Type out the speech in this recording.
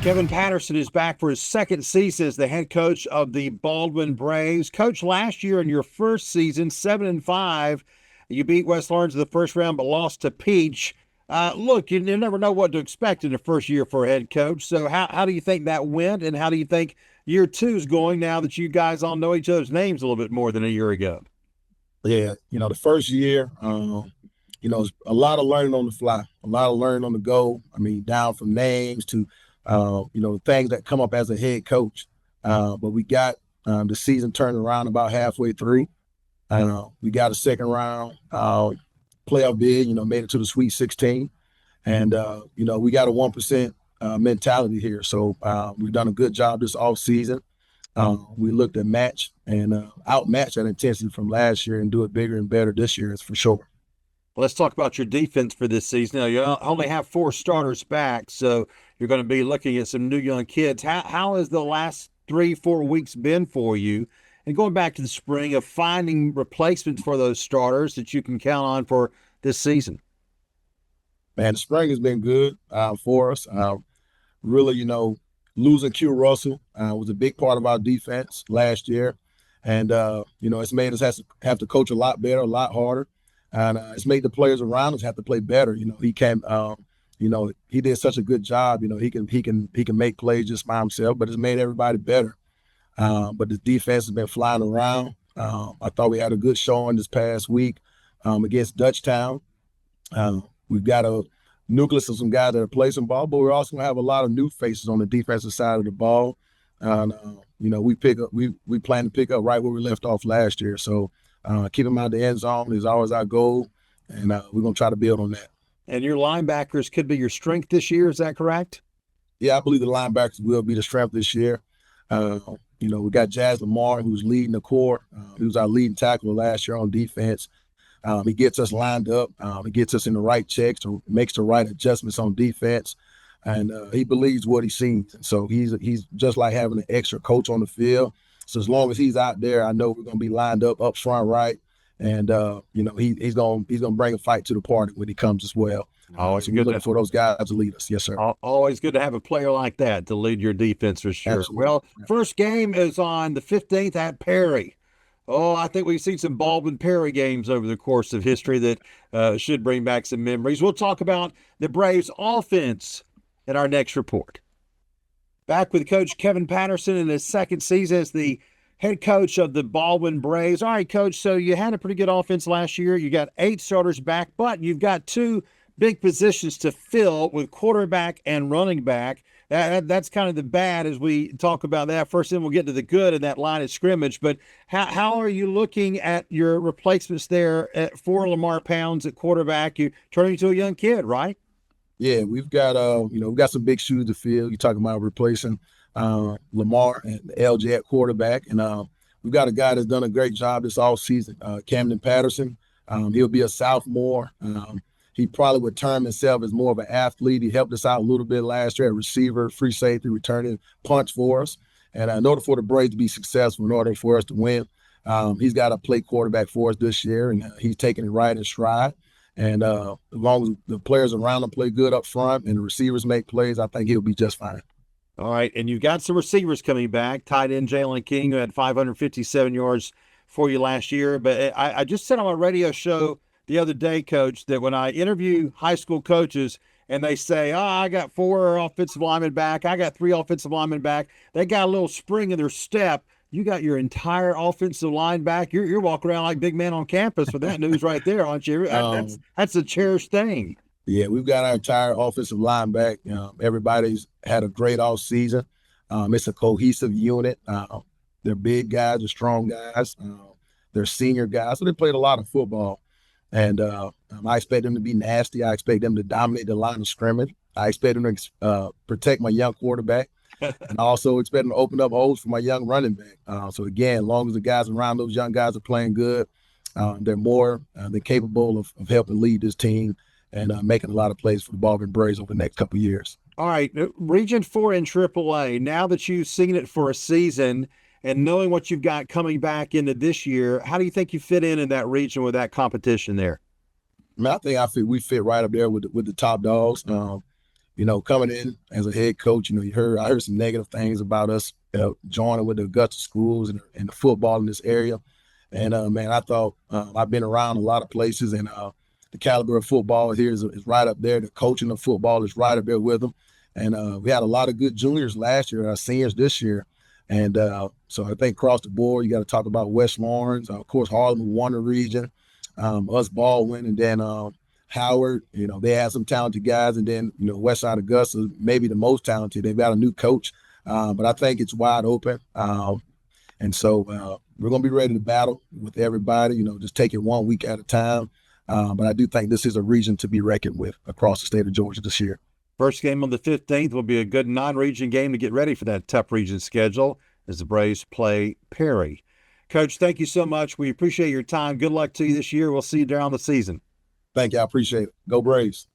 Kevin Patterson is back for his second season as the head coach of the Baldwin Braves. Coach, last year in your first season, 7-5, you beat West Lawrence in the first round but lost to Peach. Look, you never know what to expect in the first year for a head coach. So how do you think that went, and how do you think year two is going now that you guys all know each other's names a little bit more than a year ago? Yeah, the first year, it's a lot of learning on the fly, a lot of learning on the go. I mean, down from names to, things that come up as a head coach. But we got the season turned around about halfway through. We got a second round playoff bid, made it to the Sweet 16. And, we got a 1% mentality here. So we've done a good job this off season. We looked at match and outmatch that intensity from last year and do it bigger and better this year, is for sure. Let's talk about your defense for this season. Now, you only have 4 starters back, so you're going to be looking at some new young kids. How has the last 3-4 weeks been for you? And going back to the spring, of finding replacements for those starters that you can count on for this season? Man, the spring has been good for us. Really, losing Q Russell was a big part of our defense last year. And, it's made us have to coach a lot better, a lot harder. And it's made the players around us have to play better. He can, he did such a good job. He can make plays just by himself, but it's made everybody better. But the defense has been flying around. I thought we had a good showing this past week against Dutchtown. We've got a nucleus of some guys that are playing some ball, but we're also going to have a lot of new faces on the defensive side of the ball. We plan to pick up right where we left off last year. So keep them out of the end zone is always our goal, and we're going to try to build on that. And your linebackers could be your strength this year. Is that correct? Yeah, I believe the linebackers will be the strength this year. We got Jazz Lamar, who's leading the core. He was our leading tackler last year on defense. He gets us lined up. He gets us in the right checks, makes the right adjustments on defense. And he believes what he sees. And so he's just like having an extra coach on the field. So as long as he's out there, I know we're going to be lined up front right. And, he's going to bring a fight to the party when he comes as well. Always so we're looking for those guys to lead us. Yes, sir. Always good to have a player like that to lead your defense for sure. Absolutely. Well, first game is on the 15th at Perry. Oh, I think we've seen some Baldwin Perry games over the course of history that should bring back some memories. We'll talk about the Braves offense in our next report. Back with Coach Kevin Patterson in his second season as the head coach of the Baldwin Braves. All right, Coach, so you had a pretty good offense last year. You got 8 starters back, but you've got 2 big positions to fill with quarterback and running back. That's kind of the bad as we talk about that. First, then we'll get to the good in that line of scrimmage. But how are you looking at your replacements there for Lamar Pounds at quarterback? You're turning into a young kid, right? Yeah, we've got we've got some big shoes to fill. You're talking about replacing Lamar and LJ at quarterback, and we've got a guy that's done a great job this all season, Kevin Patterson. He'll be a sophomore. He probably would term himself as more of an athlete. He helped us out a little bit last year at receiver, free safety, returning punch for us. And in order for the Braves to be successful, in order for us to win, he's got to play quarterback for us this year, and he's taking it right in stride. And as long as the players around him play good up front and the receivers make plays, I think he'll be just fine. All right, and you've got some receivers coming back. Tight end Jalen King, who had 557 yards for you last year. But I just said on my radio show the other day, Coach, that when I interview high school coaches and they say, I got 4 offensive linemen back, I got 3 offensive linemen back, they got a little spring in their step. You got your entire offensive line back. You're walking around like big man on campus with that news right there, aren't you? That's a cherished thing. Yeah, we've got our entire offensive line back. Everybody's had a great off season. It's a cohesive unit. They're big guys, they're strong guys. They're senior guys, so they played a lot of football. And I expect them to be nasty. I expect them to dominate the line of scrimmage. I expect them to protect my young quarterback. And I also expect them to open up holes for my young running back. So, again, as long as the guys around those young guys are playing good, they're more than capable of helping lead this team and making a lot of plays for the Baldwin Braves over the next couple of years. All right, Region 4 in AAA, now that you've seen it for a season and knowing what you've got coming back into this year, how do you think you fit in that region with that competition there? I think we fit right up there with the top dogs. coming in as a head coach, I heard some negative things about us joining with the Augusta schools and the football in this area. And man, I thought I've been around a lot of places, and the caliber of football here is right up there. The coaching of football is right up there with them. And we had a lot of good juniors last year, our seniors this year. And so I think across the board, you got to talk about West Lawrence, of course, Harlem won the region, us Baldwin, and then Howard. They had some talented guys, and then West Side Augusta, maybe the most talented. They've got a new coach, but I think it's wide open. And so we're going to be ready to battle with everybody, just take it 1 week at a time. But I do think this is a region to be reckoned with across the state of Georgia this year. First game on the 15th will be a good non-region game to get ready for that tough region schedule as the Braves play Perry. Coach, thank you so much. We appreciate your time. Good luck to you this year. We'll see you during the season. Thank you. I appreciate it. Go Braves.